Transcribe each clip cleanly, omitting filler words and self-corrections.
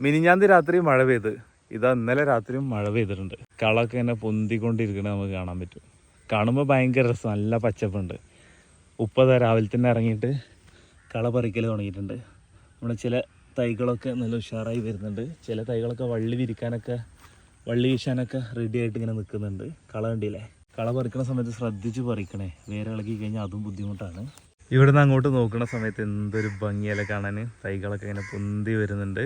മിനിഞ്ഞാന്തി രാത്രി മഴ പെയ്ത്, ഇതാ ഇന്നലെ രാത്രിയും മഴ പെയ്തിട്ടുണ്ട്. കളൊക്കെ ഇങ്ങനെ പൊന്തിക്കൊണ്ടിരിക്കണ നമുക്ക് കാണാൻ പറ്റും. കാണുമ്പോൾ ഭയങ്കര രസം, നല്ല പച്ചപ്പുണ്ട്. ഉപ്പതാ രാവിലെ തന്നെ ഇറങ്ങിയിട്ട് കള പറിക്കൽ തുടങ്ങിയിട്ടുണ്ട്. നമ്മുടെ ചില തൈകളൊക്കെ നല്ല ഉഷാറായി വരുന്നുണ്ട്. ചില തൈകളൊക്കെ വള്ളി വീശാനൊക്കെ റെഡി ആയിട്ട് ഇങ്ങനെ നിൽക്കുന്നുണ്ട്. കള കണ്ടില്ലേ? കള പറിക്കുന്ന സമയത്ത് ശ്രദ്ധിച്ച് പറിക്കണേ, വേറെ ഇളകി കഴിഞ്ഞാൽ അതും ബുദ്ധിമുട്ടാണ്. ഇവിടുന്ന് അങ്ങോട്ട് നോക്കുന്ന സമയത്ത് എന്തൊരു ഭംഗിയല്ലേ കാണാൻ. തൈകളൊക്കെ ഇങ്ങനെ പൊന്തി വരുന്നുണ്ട്.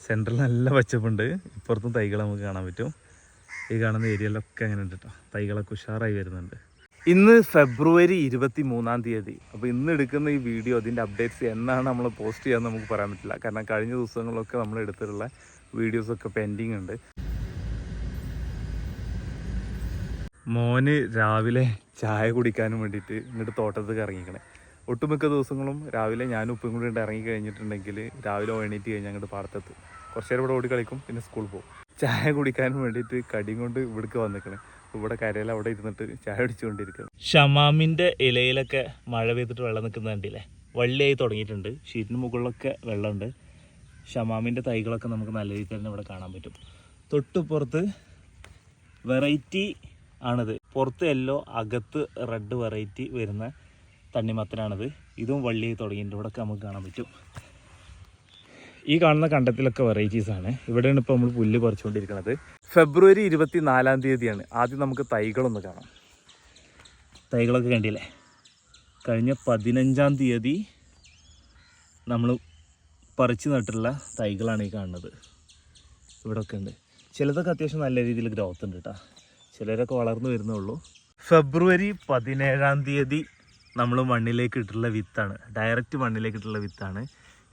സെൻറ്ററിൽ നല്ല പച്ചപ്പുണ്ട്. ഇപ്പുറത്തും തൈകൾ നമുക്ക് കാണാൻ പറ്റും. ഈ കാണുന്ന ഏരിയയിലൊക്കെ അങ്ങനെ ഉണ്ട് കേട്ടോ. തൈകളൊക്കെ ഉഷാറായി വരുന്നുണ്ട്. ഇന്ന് ഫെബ്രുവരി 23. അപ്പോൾ ഇന്ന് എടുക്കുന്ന ഈ വീഡിയോ, അതിൻ്റെ അപ്ഡേറ്റ്സ് എന്നാണ് നമ്മൾ പോസ്റ്റ് ചെയ്യാൻ നമുക്ക് പറയാൻ പറ്റില്ല. കാരണം കഴിഞ്ഞ ദിവസങ്ങളിലൊക്കെ നമ്മൾ എടുത്തിട്ടുള്ള വീഡിയോസൊക്കെ പെൻഡിങ് ഉണ്ട്. മോന് രാവിലെ ചായ കുടിക്കാനും വേണ്ടിയിട്ട് ഇങ്ങോട്ട് തോട്ടത്തേക്ക് ഇറങ്ങിക്കണേ. ഒട്ടുമിക്ക ദിവസങ്ങളും രാവിലെ ഞാനും ഉപ്പും കൂടി ഇറങ്ങി കഴിഞ്ഞിട്ടുണ്ടെങ്കിൽ രാവിലെ എണീറ്റ് കഴിഞ്ഞാൽ അങ്ങോട്ട് പാടത്തെത്തും. കുറച്ച് നേരം ഇവിടെ ഓടി കളിക്കും, പിന്നെ സ്കൂളിൽ പോകും. ചായ കുടിക്കാനും വേണ്ടിയിട്ട് കടിയും കൊണ്ട് ഇവിടേക്ക് വന്നിക്കണേ. ഇവിടെ കരയിൽ അവിടെ ഇരുന്നിട്ട് ചായ അടിച്ചുകൊണ്ടിരിക്കുന്നത്. ഷമാമിൻ്റെ ഇലയിലൊക്കെ മഴ പെയ്തിട്ട് വെള്ളം നിൽക്കുന്നത് കണ്ടില്ലേ? വള്ളിയായി തുടങ്ങിയിട്ടുണ്ട്. ഷീറ്റിന് മുകളിലൊക്കെ വെള്ളമുണ്ട്. ഷമാമിൻ്റെ തൈകളൊക്കെ നമുക്ക് നല്ല രീതിയിൽ തന്നെ ഇവിടെ കാണാൻ പറ്റും. തൊട്ടുപുറത്ത് വെറൈറ്റി ആണിത്. പുറത്ത് യെല്ലോ, അകത്ത് റെഡ് വെറൈറ്റി വരുന്ന തണ്ണിമത്തനാണിത്. ഇതും വള്ളിയായി തുടങ്ങിയിട്ടുണ്ട്. ഇവിടെയൊക്കെ നമുക്ക് കാണാൻ പറ്റും. ഈ കാണുന്ന കണ്ടത്തിലൊക്കെ വെറൈറ്റീസാണ്. ഇവിടെയാണ് ഇപ്പോൾ നമ്മൾ പുല്ല് പറിച്ചുകൊണ്ടിരിക്കുന്നത്. ഫെബ്രുവരി 24 ആദ്യം നമുക്ക് തൈകളൊന്ന് കാണാം. തൈകളൊക്കെ കണ്ടില്ലേ? കഴിഞ്ഞ 15 നമ്മൾ പറിച്ച് നട്ടിട്ടുള്ള തൈകളാണ് ഈ കാണുന്നത്. ഇവിടെയൊക്കെ ഉണ്ട്. ചിലതൊക്കെ അത്യാവശ്യം നല്ല രീതിയിൽ ഗ്രോത്ത് ഉണ്ട് കേട്ടോ. ചിലരൊക്കെ വളർന്നു വരുന്നേ ഉള്ളൂ. ഫെബ്രുവരി 17 നമ്മൾ മണ്ണിലേക്ക് ഇട്ടുള്ള വിത്താണ്. ഡയറക്റ്റ് മണ്ണിലേക്ക് ഇട്ടുള്ള വിത്താണ്.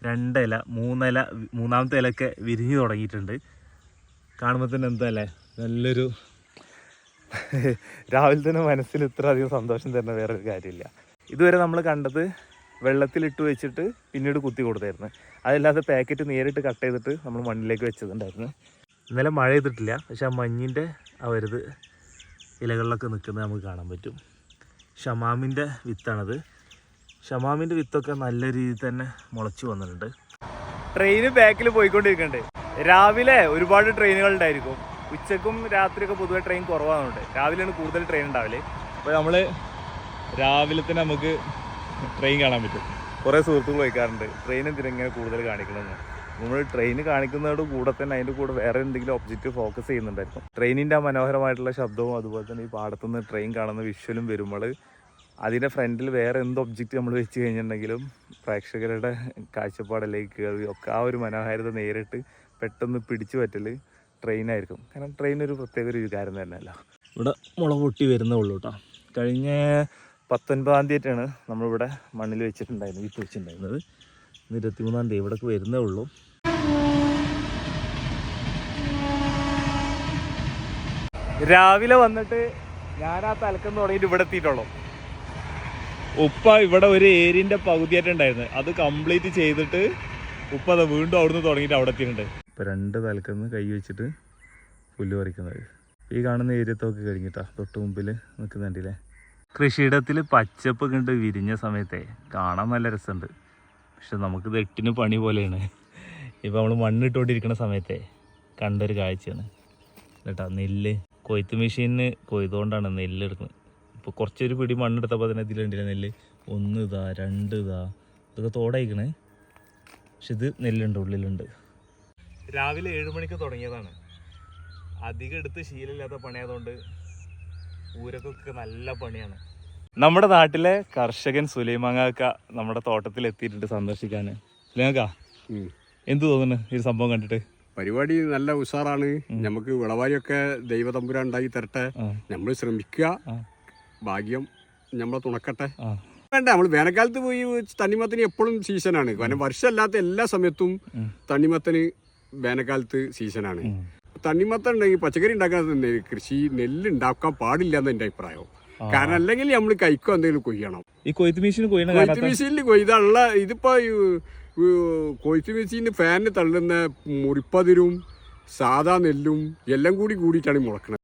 2 ഇല, 3 ഇല, മൂന്നാമത്തെ ഇലയൊക്കെ വിരിഞ്ഞു തുടങ്ങിയിട്ടുണ്ട്. കാണുമ്പോൾ തന്നെ എന്താ അല്ലേ, നല്ലൊരു രാവിലെ തന്നെ മനസ്സിന് ഇത്ര അധികം സന്തോഷം തരുന്ന വേറൊരു കാര്യമില്ല. ഇതുവരെ നമ്മൾ കണ്ടത് വെള്ളത്തിലിട്ട് വെച്ചിട്ട് പിന്നീട് കുത്തി കൊടുത്തായിരുന്നു. അതല്ലാതെ പാക്കറ്റ് നേരിട്ട് കട്ട് ചെയ്തിട്ട് നമ്മൾ മണ്ണിലേക്ക് വെച്ചതുണ്ടായിരുന്നു. ഇന്നലെ മഴ ചെയ്തിട്ടില്ല, പക്ഷെ ആ മഞ്ഞിൻ്റെ ആ വരുത് ഇലകളിലൊക്കെ നിൽക്കുന്നത് നമുക്ക് കാണാൻ പറ്റും. ഷമാമിൻ്റെ വിത്താണത്. ഷമാമിൻ്റെ വിത്തൊക്കെ നല്ല രീതിയിൽ തന്നെ മുളച്ചു വന്നിട്ടുണ്ട്. ട്രെയിന് ബാക്കിൽ പോയിക്കൊണ്ടിരിക്കുന്നുണ്ട്. രാവിലെ ഒരുപാട് ട്രെയിനുകൾ ഉണ്ടായിരിക്കും. ഉച്ചക്കും രാത്രിയൊക്കെ പൊതുവെ ട്രെയിൻ കുറവാകുന്നുണ്ട്. രാവിലെയാണ് കൂടുതൽ ട്രെയിൻ ഉണ്ടാവില്ലേ. അപ്പോൾ നമ്മൾ രാവിലെ തന്നെ നമുക്ക് ട്രെയിൻ കാണാൻ പറ്റും. കുറേ സുഹൃത്തുക്കൾ വയ്ക്കാറുണ്ട് ട്രെയിൻ എന്തിനെങ്ങനെ കൂടുതൽ കാണിക്കണമെന്ന്. നമ്മൾ ട്രെയിൻ കാണിക്കുന്നതോട് കൂടെ തന്നെ അതിൻ്റെ കൂടെ വേറെ എന്തെങ്കിലും ഒബ്ജക്റ്റ് ഫോക്കസ് ചെയ്യുന്നുണ്ടായിരിക്കും. ട്രെയിനിൻ്റെ ആ മനോഹരമായിട്ടുള്ള ശബ്ദവും അതുപോലെ തന്നെ ഈ പാടത്തുനിന്ന് ട്രെയിൻ കാണുന്ന വിഷ്വലും വരുമ്പോൾ അതിൻ്റെ ഫ്രണ്ടിൽ വേറെ എന്ത് ഒബ്ജക്റ്റ് നമ്മൾ വെച്ച് കഴിഞ്ഞിട്ടുണ്ടെങ്കിലും പ്രേക്ഷകരുടെ കാഴ്ചപ്പാടിലേക്ക് കയറി ഒക്കെ ആ ഒരു മനോഹാരിത നേരിട്ട് പെട്ടെന്ന് പിടിച്ചു പറ്റൽ ട്രെയിനായിരിക്കും. കാരണം ട്രെയിൻ ഒരു പ്രത്യേക ഒരു വികാരം തന്നെയല്ല. ഇവിടെ മുള പൊട്ടി വരുന്നേ ഉള്ളൂ കേട്ടോ. കഴിഞ്ഞ 19 നമ്മളിവിടെ മണ്ണിൽ വെച്ചിട്ടുണ്ടായിരുന്നു, വിത്ത് വെച്ചിട്ടുണ്ടായിരുന്നത്. ഇന്ന് 23 ഇവിടേക്ക് വരുന്നേ ഉള്ളൂ. രാവിലെ വന്നിട്ട് ഞാൻ ആ തലക്കെന്ന് തുടങ്ങിയിട്ട് ഇവിടെ എത്തിയിട്ടുള്ളൂ. ഉപ്പ ഇവിടെ ഒരു ഏരിയൻ്റെ പകുതിയായിട്ടുണ്ടായിരുന്നു, അത് കംപ്ലീറ്റ് ചെയ്തിട്ട് ഉപ്പ അത് വീണ്ടും അവിടുന്ന് തുടങ്ങിയിട്ട് അവിടെ എത്തിയിട്ടുണ്ട്. ഇപ്പോൾ 2 തലക്കെന്ന് കൈ വെച്ചിട്ട് പുല്ല് പറിക്കുന്നത്. ഈ കാണുന്ന ഏരിയത്തൊക്കെ കഴിഞ്ഞിട്ടാ തൊട്ട് മുമ്പിൽ നിൽക്കുന്നുണ്ടല്ലേ. കൃഷിയിടത്തിൽ പച്ചപ്പ് കണ്ട് വിരിഞ്ഞ സമയത്തെ കാണാൻ നല്ല രസമുണ്ട്. പക്ഷെ നമുക്കിത് 8 പണി പോലെയാണ്. ഇപ്പോൾ നമ്മൾ മണ്ണിട്ടുകൊണ്ടിരിക്കുന്ന സമയത്തെ കണ്ടൊരു കാഴ്ചയാണ് കേട്ടോ. നെല്ല് കൊയ്ത്ത് മെഷീനിന് കൊയ്തുകൊണ്ടാണ് നെല്ല് എടുക്കുന്നത്. ഇപ്പോൾ കുറച്ചൊരു പിടി മണ്ണെടുത്തപ്പോൾ തന്നെ ഇതിലുണ്ടില്ല നെല്ല്. 1 ഇതാ, 2 ഇതാ, ഇതൊക്കെ തോടയിക്കണേ. പക്ഷെ ഇത് നെല്ലുണ്ട്, ഉള്ളിലുണ്ട്. രാവിലെ 7 മണിക്ക് തുടങ്ങിയതാണ്. അധികം എടുത്ത് ശീലമില്ലാത്ത പണിയായതുകൊണ്ട് ഊരക്കൊക്കെ നല്ല പണിയാണ്. നമ്മുടെ നാട്ടിലെ കർഷകൻ സുലൈമാങ്കാക്ക നമ്മുടെ തോട്ടത്തിൽ എത്തിയിട്ടുണ്ട് സന്ദർശിക്കാൻ. സുലൈമാങ്ക, എന്ത് തോന്നുന്നു ഈ സംഭവം കണ്ടിട്ട്? പരിപാടി നല്ല ഉഷാറാണ്. നമുക്ക് വിളവാരിയൊക്കെ ദൈവതമ്പുരാൻ ഉണ്ടാക്കി തരട്ടെ. നമ്മൾ ശ്രമിക്കുക, ഭാഗ്യം നമ്മളെ തുണക്കട്ടെ. വേണ്ട, നമ്മൾ വേനൽക്കാലത്ത് പോയി തണ്ണിമത്തന് എപ്പോഴും സീസണാണ്. കാരണം വർഷമല്ലാത്ത എല്ലാ സമയത്തും തണ്ണിമത്തന് വേനൽക്കാലത്ത് സീസണാണ്. തണ്ണിമത്തൻ ഉണ്ടെങ്കിൽ പച്ചക്കറി ഉണ്ടാക്കാൻ കൃഷി നെല്ല് ഉണ്ടാക്കാൻ പാടില്ല എന്ന് എൻ്റെ അഭിപ്രായം. കാരണം അല്ലെങ്കിൽ നമ്മൾ കൈക്കോ എന്തെങ്കിലും കൊയ്യണം. ഈ കൊയ്ത്ത് മെഷീനിൽ കൊയ്തുള്ള ഇതിപ്പോ കൊയ്ത്ത് മെഷീന് ഫാനിന് തള്ളുന്ന മുറിപ്പതിരും സാധാ നെല്ലും എല്ലാം കൂടിയിട്ടാണ് മുളക്കണത്.